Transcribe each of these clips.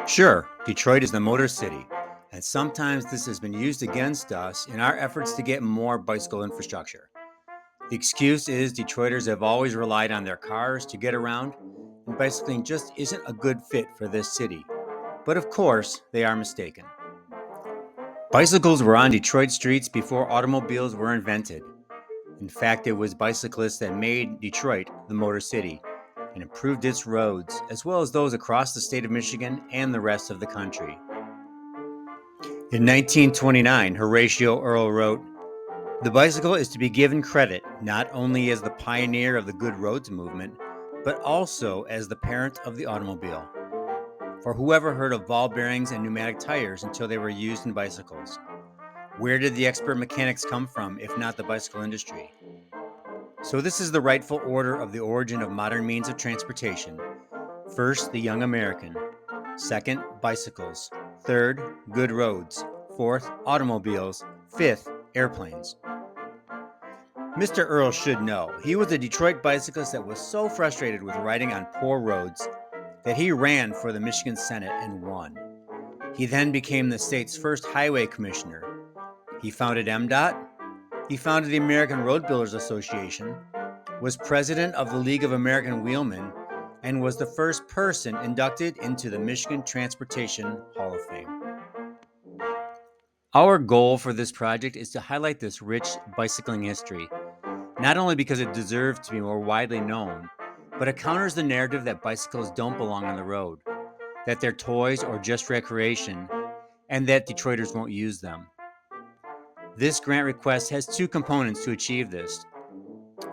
Sure, Detroit is the Motor City, and sometimes this has been used against us in our efforts to get more bicycle infrastructure. The excuse is Detroiters have always relied on their cars to get around, and bicycling just isn't a good fit for this city. But of course, they are mistaken. Bicycles were on Detroit streets before automobiles were invented. In fact, it was bicyclists that made Detroit the Motor City and improved its roads, as well as those across the state of Michigan and the rest of the country. In 1929, Horatio Earl wrote, "The bicycle is to be given credit not only as the pioneer of the good roads movement, but also as the parent of the automobile. For whoever heard of ball bearings and pneumatic tires until they were used in bicycles? Where did the expert mechanics come from, if not the bicycle industry?" So this is the rightful order of the origin of modern means of transportation. First, the young American. Second, bicycles. Third, good roads. Fourth, automobiles. Fifth, airplanes. Mr. Earl should know. He was a Detroit bicyclist that was so frustrated with riding on poor roads that he ran for the Michigan Senate and won. He then became the state's first highway commissioner. He founded MDOT. He founded the American Road Builders Association, was president of the League of American Wheelmen, and was the first person inducted into the Michigan Transportation Hall of Fame. Our goal for this project is to highlight this rich bicycling history, not only because it deserves to be more widely known, but it counters the narrative that bicycles don't belong on the road, that they're toys or just recreation, and that Detroiters won't use them. This grant request has two components to achieve this.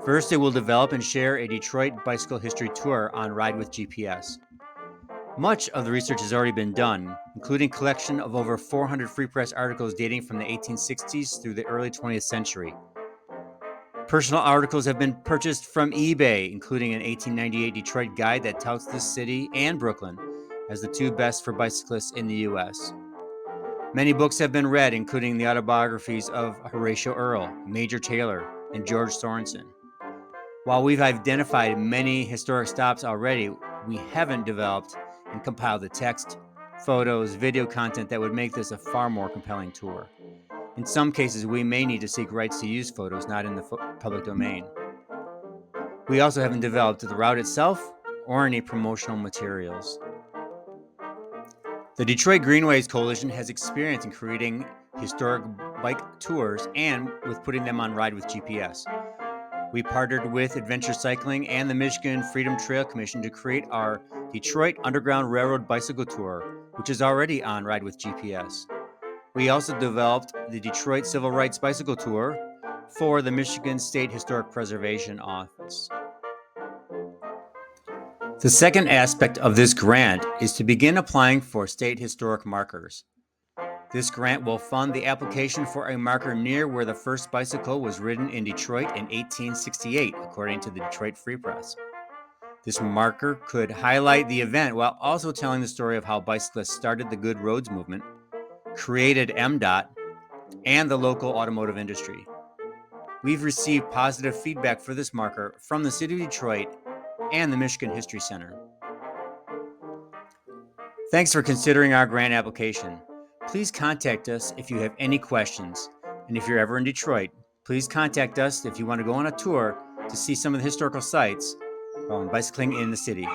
First, it will develop and share a Detroit bicycle history tour on Ride with GPS. Much of the research has already been done, including collection of over 400 free press articles dating from the 1860s through the early 20th century. Personal articles have been purchased from eBay, including an 1898 Detroit guide that touts the city and Brooklyn as the two best for bicyclists in the U.S. Many books have been read, including the autobiographies of Horatio Earl, Major Taylor, and George Sorensen. While we've identified many historic stops already, we haven't developed and compiled the text, photos, video content that would make this a far more compelling tour. In some cases, we may need to seek rights to use photos not in the public domain. We also haven't developed the route itself or any promotional materials. The Detroit Greenways Coalition has experience in creating historic bike tours and with putting them on Ride with GPS. We partnered with Adventure Cycling and the Michigan Freedom Trail Commission to create our Detroit Underground Railroad Bicycle Tour, which is already on Ride with GPS. We also developed the Detroit Civil Rights Bicycle Tour for the Michigan State Historic Preservation Office. The second aspect of this grant is to begin applying for state historic markers. This grant will fund the application for a marker near where the first bicycle was ridden in Detroit in 1868, according to the Detroit Free Press. This marker could highlight the event while also telling the story of how bicyclists started the Good Roads movement, created MDOT, and the local automotive industry. We've received positive feedback for this marker from the City of Detroit and the Michigan History Center. Thanks for considering our grant application. Please contact us if you have any questions. And if you're ever in Detroit, please contact us if you want to go on a tour to see some of the historical sites on bicycling in the city.